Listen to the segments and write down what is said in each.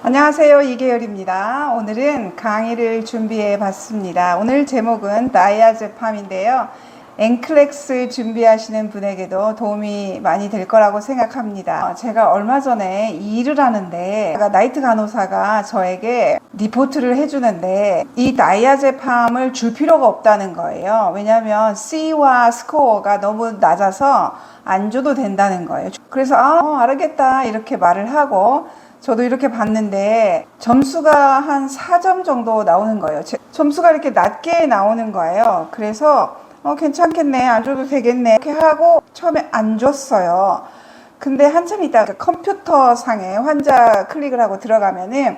안녕하세요, 이계열입니다. 오늘은 강의를 준비해 봤습니다. 오늘 제목은 다이아제팜인데요. 앵클렉스 준비하시는 분에게도 도움이 많이 될 거라고 생각합니다. 제가 얼마 전에 일을 하는데 나이트 간호사가 저에게 리포트를 해주는데 이 다이아제팜을 줄 필요가 없다는 거예요. 왜냐하면 C와 스코어가 너무 낮아서 안 줘도 된다는 거예요. 그래서 알겠다 이렇게 말을 하고 저도 이렇게 봤는데 점수가 한 4점 정도 나오는 거예요. 점수가 이렇게 낮게 나오는 거예요. 그래서 괜찮겠네, 안 줘도 되겠네 이렇게 하고 처음에 안 줬어요. 근데 한참 있다 컴퓨터 상에 환자 클릭을 하고 들어가면은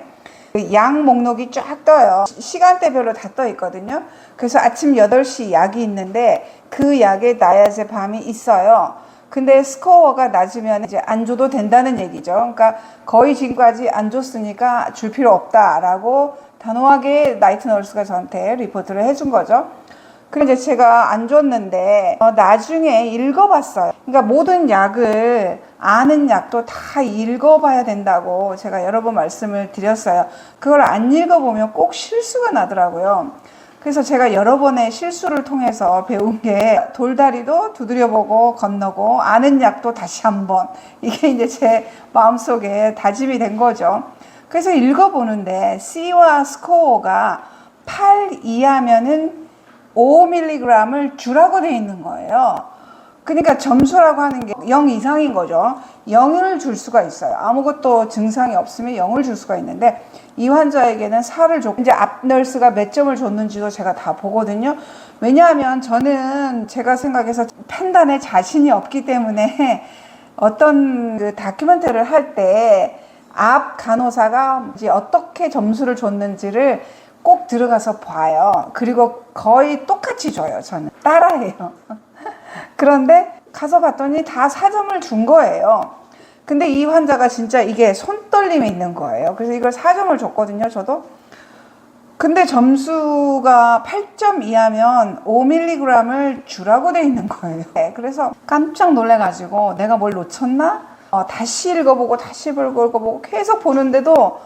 약 목록이 쫙 떠요. 시간대별로 다 떠 있거든요. 그래서 아침 8시 약이 있는데 그 약에 다이아제팜이 있어요. 근데 스코어가 낮으면 이제 안 줘도 된다는 얘기죠. 그러니까 거의 지금까지 안 줬으니까 줄 필요 없다라고 단호하게 나이트 너스가 저한테 리포트를 해준 거죠. 그래서 이제 제가 안 줬는데 나중에 읽어봤어요. 그러니까 모든 약을 아는 약도 다 읽어봐야 된다고 제가 여러 번 말씀을 드렸어요. 그걸 안 읽어보면 꼭 실수가 나더라고요. 그래서 제가 여러 번의 실수를 통해서 배운 게 돌다리도 두드려보고 건너고 아는 약도 다시 한번, 이게 이제 제 마음속에 다짐이 된 거죠. 그래서 읽어보는데 C와 스코어가 8 이하면은 5mg을 주라고 돼 있는 거예요. 그러니까 점수라고 하는 게 0 이상인 거죠. 0을 줄 수가 있어요. 아무것도 증상이 없으면 0을 줄 수가 있는데 이 환자에게는 4를 줬고, 이제 앞 널스가 몇 점을 줬는지도 제가 다 보거든요. 왜냐하면 저는 제가 생각해서 판단에 자신이 없기 때문에 어떤 그 다큐멘터리를 할 때 앞 간호사가 이제 어떻게 점수를 줬는지를 꼭 들어가서 봐요. 그리고 거의 똑같이 줘요. 저는 따라해요. 그런데 가서 봤더니 다 4점을 준 거예요. 근데 이 환자가 진짜 이게 손떨림이 있는 거예요. 그래서 이걸 4점을 줬거든요, 저도. 근데 점수가 8점 이하면 5mg을 주라고 돼 있는 거예요. 그래서 깜짝 놀래가지고 내가 뭘 놓쳤나? 다시 읽어보고 다시 읽어보고 계속 보는데도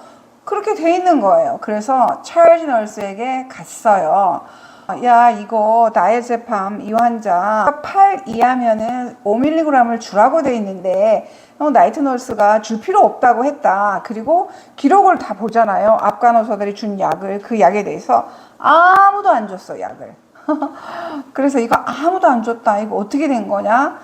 그렇게 돼 있는 거예요. 그래서 찰지 널스에게 갔어요. 야, 이거 다이아제팜 이 환자 8 이하면은 5mg을 주라고 돼 있는데 나이트 널스가 줄 필요 없다고 했다. 그리고 기록을 다 보잖아요. 앞 간호사들이 준 약을, 그 약에 대해서 아무도 안 줬어, 약을. 그래서 이거 아무도 안 줬다. 이거 어떻게 된 거냐?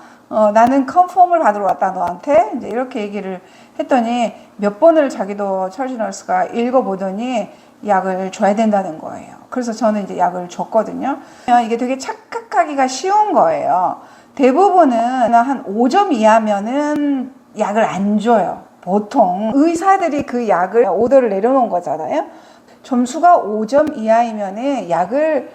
나는 컨펌을 받으러 왔다, 너한테. 이제 이렇게 얘기를 했더니 몇 번을 자기도 찰지 널스가 읽어보더니 약을 줘야 된다는 거예요. 그래서 저는 이제 약을 줬거든요. 이게 되게 착각하기가 쉬운 거예요. 대부분은 한 5점 이하면은 약을 안 줘요. 보통 의사들이 그 약을 오더를 내려놓은 거잖아요. 점수가 5점 이하이면은 약을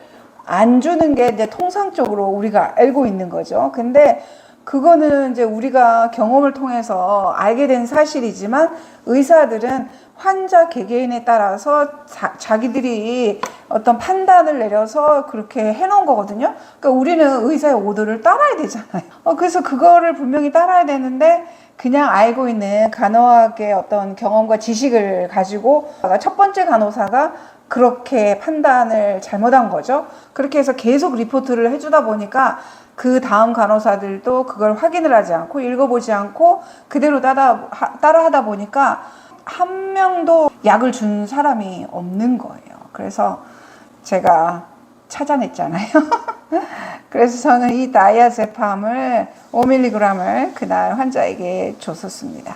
안 주는 게 이제 통상적으로 우리가 알고 있는 거죠. 근데 그거는 이제 우리가 경험을 통해서 알게 된 사실이지만 의사들은 환자 개개인에 따라서 자기들이 어떤 판단을 내려서 그렇게 해놓은 거거든요. 그러니까 우리는 의사의 오더를 따라야 되잖아요. 그래서 그거를 분명히 따라야 되는데 그냥 알고 있는 간호학의 어떤 경험과 지식을 가지고 첫 번째 간호사가 그렇게 판단을 잘못한 거죠. 그렇게 해서 계속 리포트를 해주다 보니까 그 다음 간호사들도 그걸 확인을 하지 않고 읽어보지 않고 그대로 따라하다 보니까 한 명도 약을 준 사람이 없는 거예요. 그래서 제가 찾아냈잖아요. 그래서 저는 이 다이아제팜을 5mg을 그날 환자에게 줬었습니다.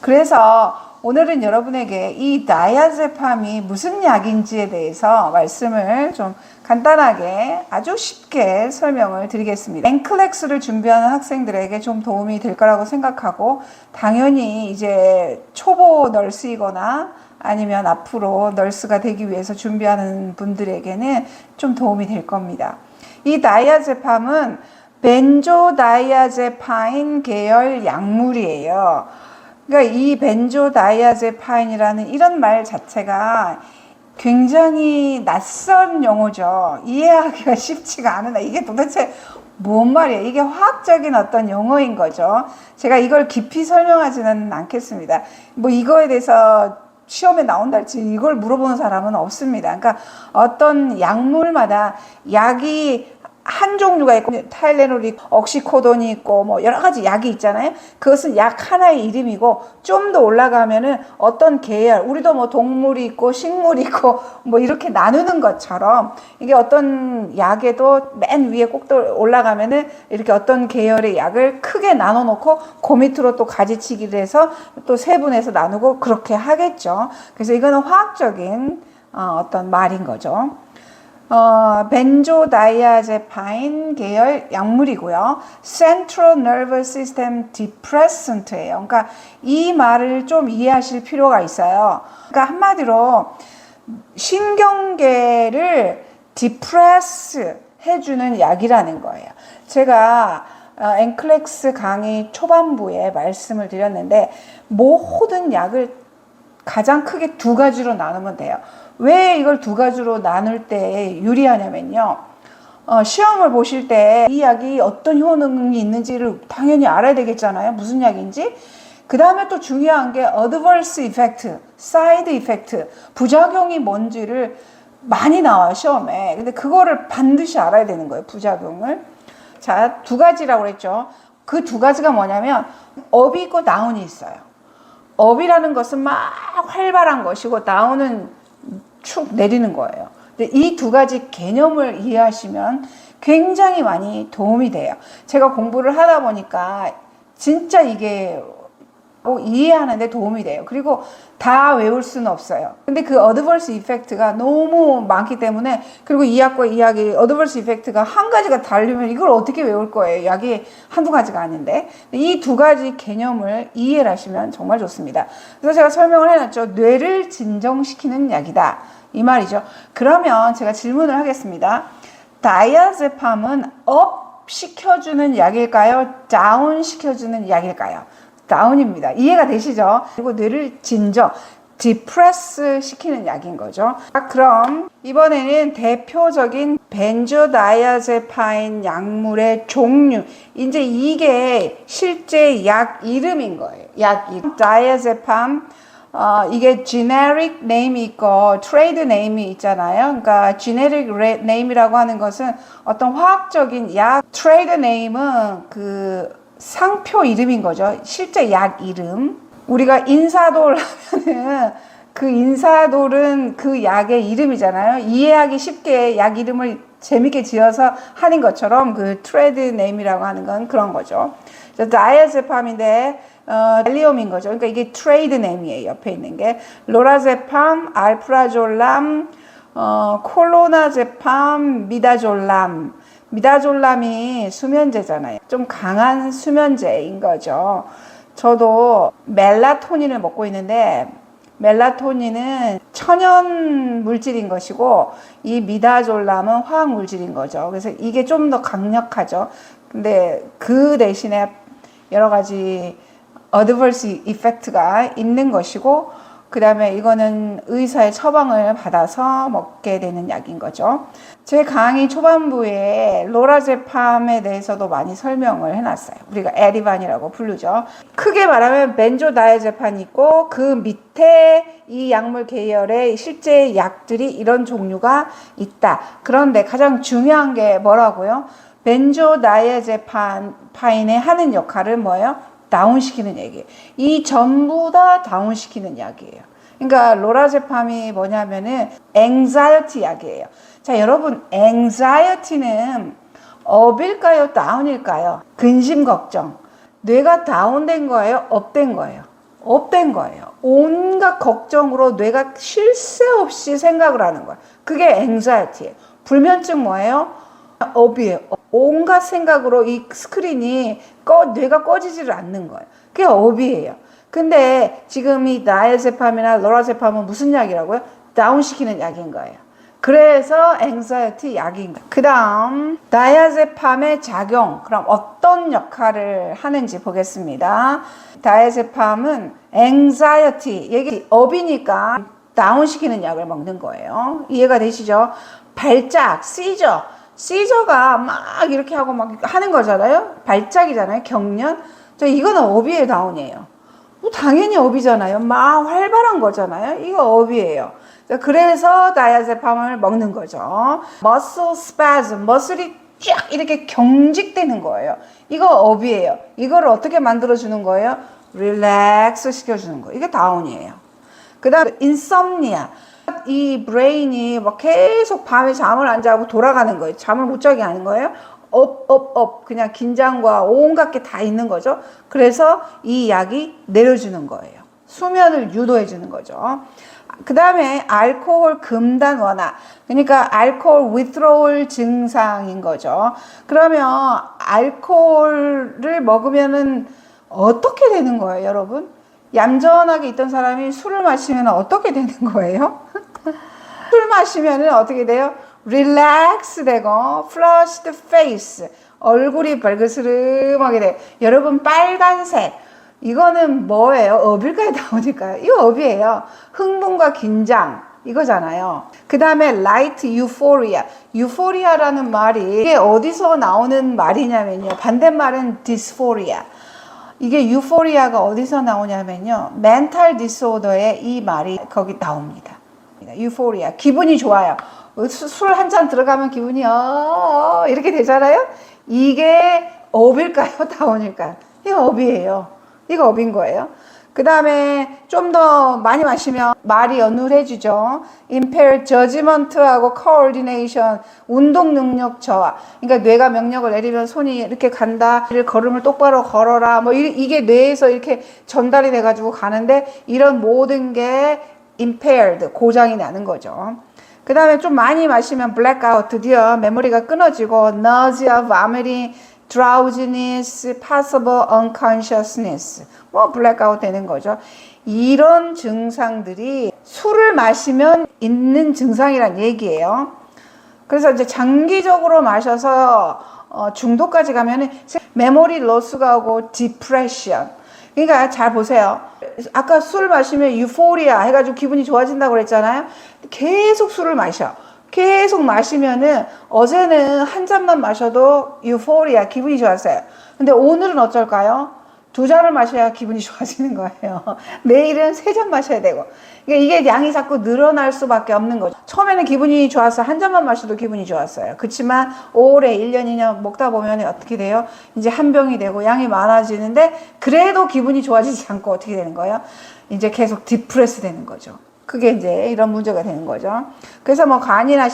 그래서 오늘은 여러분에게 이 다이아제팜이 무슨 약인지에 대해서 말씀을 좀 간단하게 아주 쉽게 설명을 드리겠습니다. 앵클렉스를 준비하는 학생들에게 좀 도움이 될 거라고 생각하고, 당연히 이제 초보 널스이거나 아니면 앞으로 널스가 되기 위해서 준비하는 분들에게는 좀 도움이 될 겁니다. 이 다이아제팜은 벤조다이아제파인 계열 약물이에요. 그러니까 이 벤조다이아제파인이라는 이런 말 자체가 굉장히 낯선 용어죠. 이해하기가 쉽지가 않으나 이게 도대체 뭔 말이에요? 이게 화학적인 어떤 용어인 거죠. 제가 이걸 깊이 설명하지는 않겠습니다. 뭐 이거에 대해서 시험에 나온다 할지 이걸 물어보는 사람은 없습니다. 그러니까 어떤 약물마다 약이 한 종류가 있고 타일레놀이 있고 옥시코돈이 있고 뭐 여러 가지 약이 있잖아요. 그것은 약 하나의 이름이고 좀 더 올라가면은 어떤 계열, 우리도 뭐 동물이 있고 식물이 있고 뭐 이렇게 나누는 것처럼 이게 어떤 약에도 맨 위에 꼭 올라가면은 이렇게 어떤 계열의 약을 크게 나눠 놓고 그 밑으로 또 가지치기를 해서 또 세분해서 나누고 그렇게 하겠죠. 그래서 이거는 화학적인 어떤 말인 거죠. 벤조다이아제파인 계열 약물이고요. Central Nervous System Depressant예요. 그러니까 이 말을 좀 이해하실 필요가 있어요. 그러니까 한마디로 신경계를 디프레스 해주는 약이라는 거예요. 제가 엔클렉스 강의 초반부에 말씀을 드렸는데 모든 약을 가장 크게 두 가지로 나누면 돼요. 왜 이걸 두 가지로 나눌 때 유리하냐면요. 시험을 보실 때 이 약이 어떤 효능이 있는지를 당연히 알아야 되겠잖아요. 무슨 약인지. 그 다음에 또 중요한 게 adverse effect, side effect, 부작용이 뭔지를 많이 나와요, 시험에. 근데 그거를 반드시 알아야 되는 거예요, 부작용을. 자, 두 가지라고 그랬죠. 그 두 가지가 뭐냐면 업이 있고 다운이 있어요. 업이라는 것은 막 활발한 것이고 다운은 축 내리는 거예요. 이 두 가지 개념을 이해하시면 굉장히 많이 도움이 돼요. 제가 공부를 하다 보니까 진짜 이게 이해하는데 도움이 돼요. 그리고 다 외울 수는 없어요. 근데 그 어드버스 이펙트가 너무 많기 때문에, 그리고 이 약과 이 약이 어드버스 이펙트가 한 가지가 다르면 이걸 어떻게 외울 거예요? 약이 한두 가지가 아닌데. 이 두 가지 개념을 이해를 하시면 정말 좋습니다. 그래서 제가 설명을 해놨죠. 뇌를 진정시키는 약이다, 이 말이죠. 그러면 제가 질문을 하겠습니다. 다이아제팜은 업 시켜주는 약일까요? 다운 시켜주는 약일까요? 다운입니다. 이해가 되시죠? 그리고 뇌를 진정, 디프레스 시키는 약인 거죠. 그럼 이번에는 대표적인 벤조다이아제파인 약물의 종류, 이제 이게 실제 약 이름인 거예요. 약 이름. 다이아제팜, 이게 generic name이 있고 trade name이 있잖아요. 그러니까 generic name이라고 하는 것은 어떤 화학적인 약, trade name은 그 상표 이름인 거죠. 실제 약 이름. 우리가 인사돌 하면은 그 인사돌은 그 약의 이름이잖아요. 이해하기 쉽게 약 이름을 재밌게 지어서 하는 것처럼 그 트레드 네임이라고 하는 건 그런 거죠. 다이아제팜인데 밸리움인 거죠. 그러니까 이게 트레이드 네임이에요. 옆에 있는 게 로라제팜, 알프라졸람, 콜로나제팜, 미다졸람. 미다졸람이 수면제잖아요. 좀 강한 수면제인 거죠. 저도 멜라토닌을 먹고 있는데 멜라토닌은 천연 물질인 것이고 이 미다졸람은 화학 물질인 거죠. 그래서 이게 좀 더 강력하죠. 근데 그 대신에 여러 가지 adverse effect가 있는 것이고, 그 다음에 이거는 의사의 처방을 받아서 먹게 되는 약인 거죠. 제 강의 초반부에 로라제팜에 대해서도 많이 설명을 해놨어요. 우리가 에리반이라고 부르죠. 크게 말하면 벤조다이아제팜이 있고 그 밑에 이 약물 계열의 실제 약들이 이런 종류가 있다. 그런데 가장 중요한 게 뭐라고요? 벤조다이아제파인에 하는 역할은 뭐예요? 다운시키는 약이에요. 이 전부 다 다운시키는 약이에요. 그러니까 로라제팜이 뭐냐면은 anxiety 약이에요. 자, 여러분, anxiety는 업일까요? 다운일까요? 근심 걱정. 뇌가 다운된 거예요? 업된 거예요? 업된 거예요. 온갖 걱정으로 뇌가 쉴 새 없이 생각을 하는 거예요. 그게 anxiety예요. 불면증 뭐예요? 업이에요. 온갖 생각으로 이 스크린이 뇌가 꺼지지를 않는 거예요. 그게 업이에요. 근데 지금 이 다이아제팜이나 로라제팜은 무슨 약이라고요? 다운시키는 약인 거예요. 그래서 앵사이티 약인 거예요. 그 다음 다이아제팜의 작용, 그럼 어떤 역할을 하는지 보겠습니다. 다이아제팜은 앵사이티, 얘기 업이니까 다운시키는 약을 먹는 거예요. 이해가 되시죠? 발작, 시저가 막 이렇게 하고 막 하는 거잖아요. 발작이잖아요. 경련. 이거는 업이에요, 다운이에요. 당연히 업이잖아요. 막 활발한 거잖아요. 이거 업이에요. 그래서 다이아제팜을 먹는 거죠. muscle spasm, 머슬이 쫙 이렇게 경직되는 거예요. 이거 업이에요. 이걸 어떻게 만들어주는 거예요? 릴렉스 시켜주는 거예요. 이게 다운이에요. 그 다음 insomnia. 이 브레인이 막 계속 밤에 잠을 안 자고 돌아가는 거예요. 잠을 못 자게 하는 거예요. 그냥 긴장과 온갖 게 다 있는 거죠. 그래서 이 약이 내려주는 거예요. 수면을 유도해 주는 거죠. 그 다음에 알코올 금단 완화. 그러니까 알코올 withdrawal 증상인 거죠. 그러면 알코올을 먹으면은 어떻게 되는 거예요, 여러분? 얌전하게 있던 사람이 술을 마시면 어떻게 되는 거예요? 술 마시면 어떻게 돼요? 릴렉스 되고 flushed face, 얼굴이 발그스름하게 돼요. 여러분 빨간색 이거는 뭐예요? 업일까요? 나오니까요? 이거 업이에요. 흥분과 긴장 이거잖아요. 그 다음에 light euphoria. euphoria라는 말이 이게 어디서 나오는 말이냐면요. 반대말은 dysphoria. 이게 유포리아가 어디서 나오냐면요. 멘탈 디스오더에 이 말이 거기 나옵니다. 유포리아. 기분이 좋아요. 술 한 잔 들어가면 기분이 이렇게 되잖아요. 이게 업일까요? 다운일까요? 이거 업이에요. 이거 업인 거예요. 그 다음에 좀 더 많이 마시면 말이 어눌해지죠. impaired judgment하고 coordination, 운동 능력 저하. 그러니까 뇌가 명령을 내리면 손이 이렇게 간다. 걸음을 똑바로 걸어라. 뭐 이게 뇌에서 이렇게 전달이 돼가지고 가는데 이런 모든 게 impaired, 고장이 나는 거죠. 그 다음에 좀 많이 마시면 blackout, 드디어 메모리가 끊어지고 nausea, vomiting, drowsiness, possible unconsciousness, 뭐 blackout 되는 거죠. 이런 증상들이 술을 마시면 있는 증상이란 얘기예요. 그래서 이제 장기적으로 마셔서 중독까지 가면은 메모리 로스가 오고 디프레션. 그러니까 잘 보세요. 아까 술 마시면 유포리아 해가지고 기분이 좋아진다고 그랬잖아요. 계속 술을 마셔. 계속 마시면은 어제는 한 잔만 마셔도 유포리아 기분이 좋았어요. 근데 오늘은 어쩔까요? 2잔을 마셔야 기분이 좋아지는 거예요. 내일은 3잔 마셔야 되고. 그러니까 이게 양이 자꾸 늘어날 수밖에 없는 거죠. 처음에는 기분이 좋아서 한 잔만 마셔도 기분이 좋았어요. 그렇지만 오래 1년, 2년 먹다 보면 어떻게 돼요? 이제 한 병이 되고 양이 많아지는데 그래도 기분이 좋아지지 않고 어떻게 되는 거예요? 이제 계속 디프레스 되는 거죠. 그게 이제 이런 문제가 되는 거죠. 그래서 뭐 간이나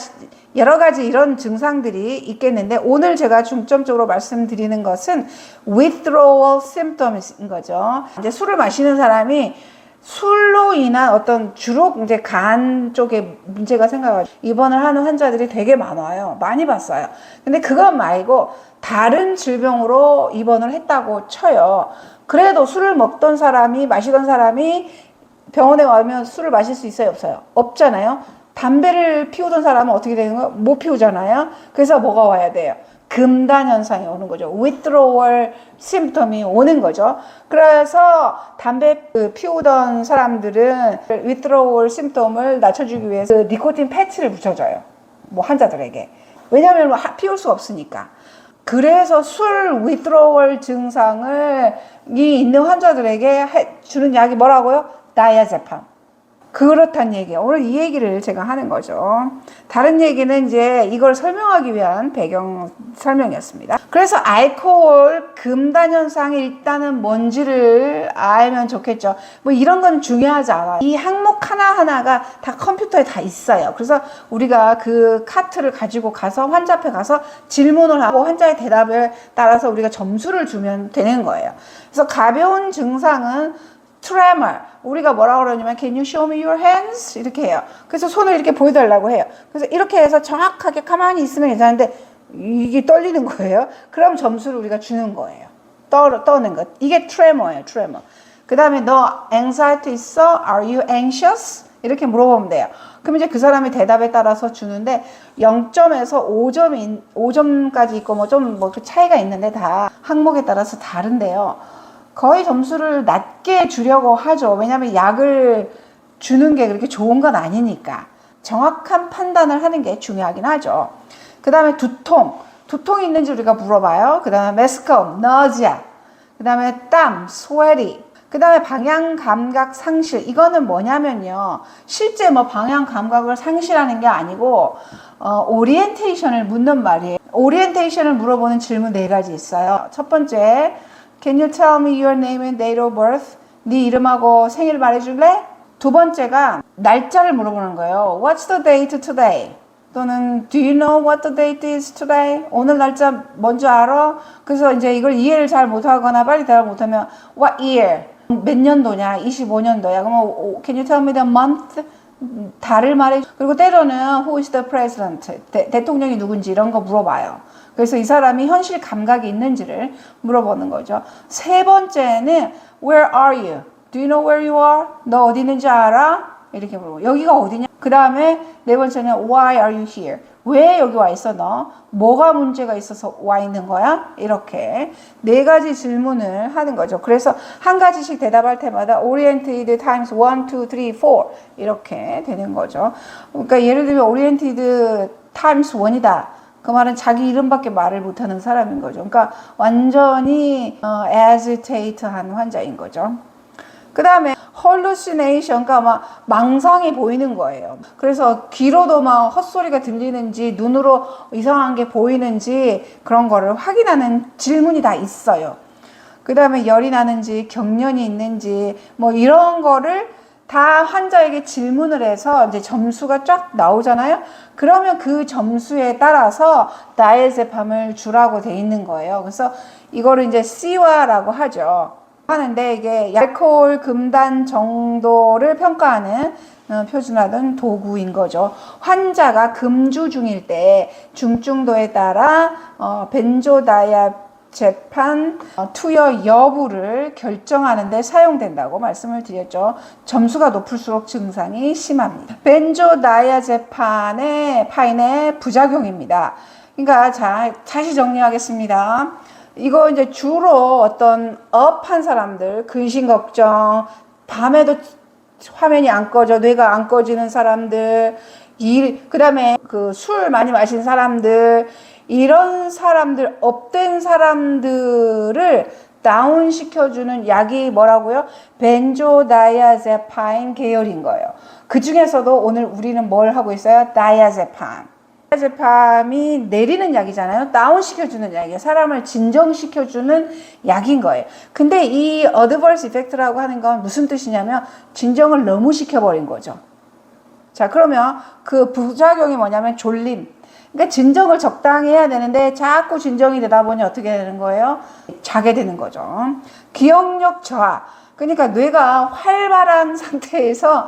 여러 가지 이런 증상들이 있겠는데 오늘 제가 중점적으로 말씀드리는 것은 withdrawal symptoms인 거죠. 이제 술을 마시는 사람이 술로 인한 어떤 주로 이제 간 쪽에 문제가 생겨가지고 입원을 하는 환자들이 되게 많아요. 많이 봤어요. 근데 그것 말고 다른 질병으로 입원을 했다고 쳐요. 그래도 술을 먹던 사람이 마시던 사람이 병원에 와면 술을 마실 수 있어요? 없어요? 없잖아요. 담배를 피우던 사람은 어떻게 되는 거예요? 못 피우잖아요. 그래서 뭐가 와야 돼요? 금단 현상이 오는 거죠. withdrawal symptom이 오는 거죠. 그래서 담배 피우던 사람들은 withdrawal symptom을 낮춰주기 위해서 니코틴 패치를 붙여줘요. 뭐 환자들에게. 왜냐하면 피울 수가 없으니까. 그래서 술 withdrawal 증상을 있는 환자들에게 주는 약이 뭐라고요? 다이아제팜. 그렇단 얘기예요. 오늘 이 얘기를 제가 하는 거죠. 다른 얘기는 이제 이걸 설명하기 위한 배경 설명이었습니다. 그래서 알코올 금단 현상이 일단은 뭔지를 알면 좋겠죠. 뭐 이런 건 중요하지 않아요. 이 항목 하나하나가 다 컴퓨터에 다 있어요. 그래서 우리가 그 카트를 가지고 가서 환자 앞에 가서 질문을 하고 환자의 대답에 따라서 우리가 점수를 주면 되는 거예요. 그래서 가벼운 증상은 tremor. 우리가 뭐라고 그러냐면 can you show me your hands? 이렇게 해요. 그래서 손을 이렇게 보여달라고 해요. 그래서 이렇게 해서 정확하게 가만히 있으면 괜찮은데 이게 떨리는 거예요. 그럼 점수를 우리가 주는 거예요. 떠는 것. 이게 tremor예요. tremor. 그 다음에 너 anxiety 있어? Are you anxious? 이렇게 물어보면 돼요. 그럼 이제 그 사람의 대답에 따라서 주는데 0점에서 5점까지 있고 뭐 좀 뭐 그 차이가 있는데 다 항목에 따라서 다른데요. 거의 점수를 낮게 주려고 하죠. 왜냐하면 약을 주는 게 그렇게 좋은 건 아니니까. 정확한 판단을 하는 게 중요하긴 하죠. 그 다음에 두통이 있는지 우리가 물어봐요. 그 다음에 메스컴, nausea. 그 다음에 땀, sweaty. 그 다음에 방향 감각 상실. 이거는 뭐냐면요. 실제 뭐 방향 감각을 상실하는 게 아니고, 오리엔테이션을 묻는 말이에요. 오리엔테이션을 물어보는 질문 4가지 있어요. 첫 번째, Can you tell me your name and date of birth? 네 이름하고 생일 말해줄래? 두 번째가 날짜를 물어보는 거예요. What's the date today? 또는 Do you know what the date is today? 오늘 날짜 뭔지 알아? 그래서 이제 이걸 이해를 잘 못하거나 빨리 대답 못하면 What year? 몇 년도냐? 25년도야. 그러면 Can you tell me the month? 달을 말해. 그리고 때로는 Who is the president? 대통령이 누군지 이런 거 물어봐요. 그래서 이 사람이 현실 감각이 있는지를 물어보는 거죠. 세 번째는 Where are you? Do you know where you are? 너 어디 있는지 알아? 이렇게 물어보고 여기가 어디냐? 그 다음에 네 번째는 Why are you here? 왜 여기 와 있어 너? 뭐가 문제가 있어서 와 있는 거야? 이렇게 4가지 질문을 하는 거죠. 그래서 한 가지씩 대답할 때마다 oriented times 1, 2, 3, 4 이렇게 되는 거죠. 그러니까 예를 들면 oriented times 1이다. 그 말은 자기 이름밖에 말을 못하는 사람인 거죠. 그러니까 완전히 agitate한 환자인 거죠. 그 다음에 hallucination, 그러니까 막 망상이 보이는 거예요. 그래서 귀로도 막 헛소리가 들리는지 눈으로 이상한 게 보이는지 그런 거를 확인하는 질문이 다 있어요. 그 다음에 열이 나는지 경련이 있는지 뭐 이런 거를 다 환자에게 질문을 해서 이제 점수가 쫙 나오잖아요. 그러면 그 점수에 따라서 다이아제팜을 주라고 돼 있는 거예요. 그래서 이거를 이제 C화라고 하죠. 하는데 이게 알코올 금단 정도를 평가하는 표준화된 도구인 거죠. 환자가 금주 중일 때 중증도에 따라 벤조다이아제판 투여 여부를 결정하는 데 사용된다고 말씀을 드렸죠. 점수가 높을수록 증상이 심합니다. 벤조다이아제판의 파인의 부작용입니다. 그러니까 자, 다시 정리하겠습니다. 이거 이제 주로 어떤 업한 사람들, 근심 걱정, 밤에도 화면이 안 꺼져, 뇌가 안 꺼지는 사람들, 그 다음에 그 술 많이 마신 사람들, 이런 사람들, 업된 사람들을 다운시켜주는 약이 뭐라고요? 벤조다이아제파인 계열인 거예요. 그 중에서도 오늘 우리는 뭘 하고 있어요? 다이아제팜. 다이아제팜이 내리는 약이잖아요. 다운시켜주는 약이에요. 사람을 진정시켜주는 약인 거예요. 근데 이 어드버스 이펙트라고 하는 건 무슨 뜻이냐면 진정을 너무 시켜버린 거죠. 자, 그러면 그 부작용이 뭐냐면 졸림. 그러니까 진정을 적당히 해야 되는데 자꾸 진정이 되다 보니 어떻게 되는 거예요? 자게 되는 거죠. 기억력 저하. 그러니까 뇌가 활발한 상태에서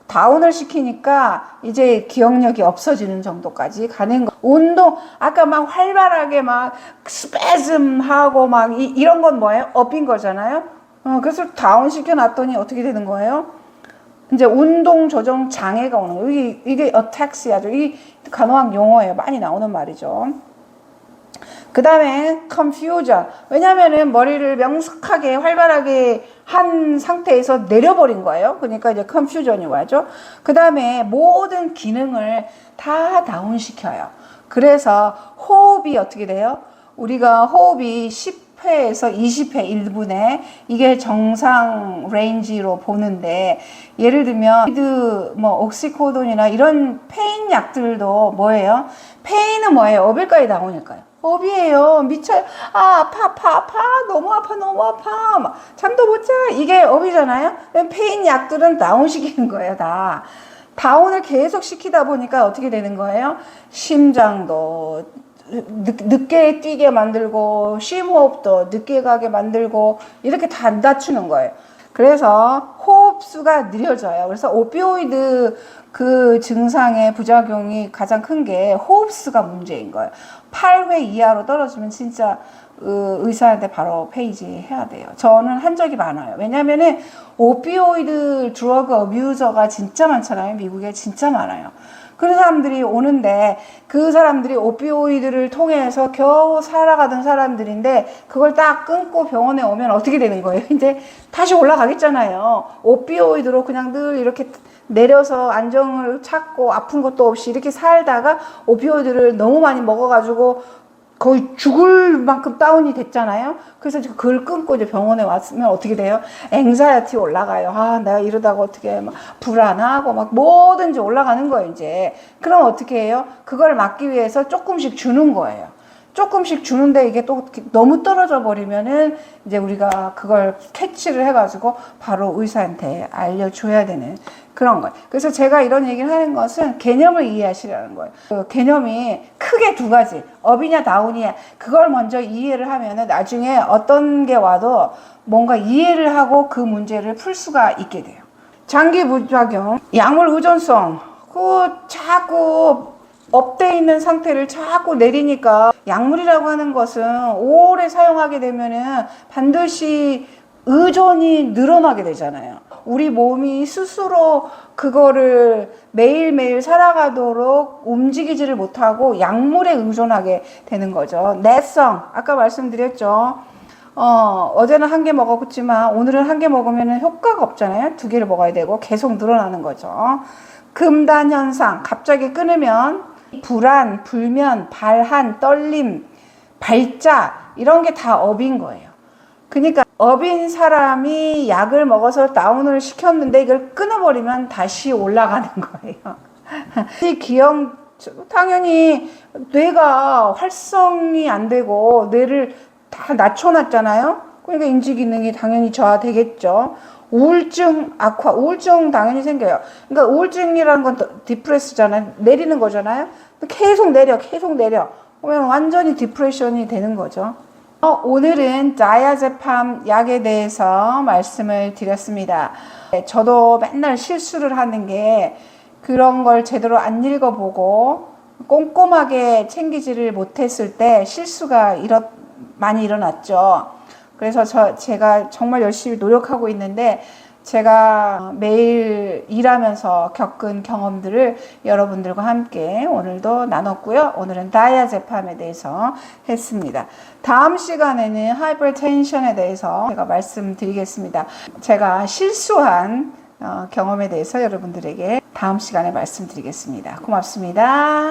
다운을 시키니까 이제 기억력이 없어지는 정도까지 가는 거. 운동, 아까 막 활발하게 막 스패즘하고 막 이런 건 뭐예요? 업인 거잖아요. 그래서 다운 시켜놨더니 어떻게 되는 거예요? 이제 운동 조정 장애가 오는 거예요. 이게 어택시아죠. 이 간호학 용어예요. 많이 나오는 말이죠. 그 다음에 confusion. 왜냐면은 머리를 명석하게 활발하게 한 상태에서 내려버린 거예요. 그러니까 이제 confusion이 와죠. 그 다음에 모든 기능을 다 다운시켜요. 그래서 호흡이 어떻게 돼요? 우리가 호흡이 10회에서 20회 1분에 이게 정상 레인지로 보는데 예를 들면 뭐 옥시코돈이나 이런 페인 약들도 뭐예요? 페인은 뭐예요? 업일까요? 다운일까요? 업이에요. 미쳐요. 아, 아파. 너무 아파. 막 잠도 못 자. 이게 업이잖아요. 페인 약들은 다운시키는 거예요, 다. 다운을 계속 시키다 보니까 어떻게 되는 거예요? 심장도 늦게 뛰게 만들고, 심호흡도 늦게 가게 만들고, 이렇게 다 안 다추는 거예요. 그래서 호흡수가 느려져요. 그래서 오피오이드 그 증상의 부작용이 가장 큰 게 호흡수가 문제인 거예요. 8회 이하로 떨어지면 진짜 의사한테 바로 페이지해야 돼요. 저는 한 적이 많아요. 왜냐면은 오피오이드 드러그 어뷰저가 진짜 많잖아요. 미국에 진짜 많아요. 그런 사람들이 오는데 그 사람들이 오피오이드를 통해서 겨우 살아가던 사람들인데 그걸 딱 끊고 병원에 오면 어떻게 되는 거예요? 이제 다시 올라가겠잖아요. 오피오이드로 그냥 늘 이렇게 내려서 안정을 찾고 아픈 것도 없이 이렇게 살다가 오피오이드를 너무 많이 먹어가지고 거의 죽을 만큼 다운이 됐잖아요. 그래서 그걸 끊고 이제 병원에 왔으면 어떻게 돼요? 앵자이티 올라가요. 아, 내가 이러다가 어떻게 막 불안하고 막 뭐든지 올라가는 거예요, 이제. 그럼 어떻게 해요? 그걸 막기 위해서 조금씩 주는 거예요. 조금씩 주는데 이게 또 너무 떨어져 버리면은 이제 우리가 그걸 캐치를 해가지고 바로 의사한테 알려줘야 되는 그런 거예요. 그래서 제가 이런 얘기를 하는 것은 개념을 이해하시라는 거예요. 그 개념이 크게 두 가지, 업이냐 다운이냐, 그걸 먼저 이해를 하면은 나중에 어떤 게 와도 뭔가 이해를 하고 그 문제를 풀 수가 있게 돼요. 장기 부작용, 약물 의존성, 그 자꾸 업돼 있는 상태를 자꾸 내리니까, 약물이라고 하는 것은 오래 사용하게 되면은 반드시 의존이 늘어나게 되잖아요. 우리 몸이 스스로 그거를 매일매일 살아가도록 움직이지를 못하고 약물에 의존하게 되는 거죠. 내성, 아까 말씀드렸죠. 어제는 한 개 먹었지만 오늘은 한 개 먹으면 효과가 없잖아요. 두 개를 먹어야 되고 계속 늘어나는 거죠. 금단 현상, 갑자기 끊으면 불안, 불면, 발한, 떨림, 발작, 이런 게 다 업인 거예요. 그러니까 업인 사람이 약을 먹어서 다운을 시켰는데 이걸 끊어버리면 다시 올라가는 거예요. 이 기억, 당연히 뇌가 활성이 안 되고 뇌를 다 낮춰놨잖아요. 그러니까 인지 기능이 당연히 저하되겠죠. 우울증 악화, 우울증 당연히 생겨요. 그러니까 우울증이라는 건 디프레스잖아요. 내리는 거잖아요. 계속 내려, 계속 내려. 그러면 완전히 디프레션이 되는 거죠. 오늘은 다이아제팜 약에 대해서 말씀을 드렸습니다. 저도 맨날 실수를 하는 게 그런 걸 제대로 안 읽어보고 꼼꼼하게 챙기지를 못했을 때 실수가 많이 일어났죠. 그래서 제가 정말 열심히 노력하고 있는데, 제가 매일 일하면서 겪은 경험들을 여러분들과 함께 오늘도 나눴고요. 오늘은 다이아제팜에 대해서 했습니다. 다음 시간에는 하이퍼텐션에 대해서 제가 말씀드리겠습니다. 제가 실수한 경험에 대해서 여러분들에게 다음 시간에 말씀드리겠습니다. 고맙습니다.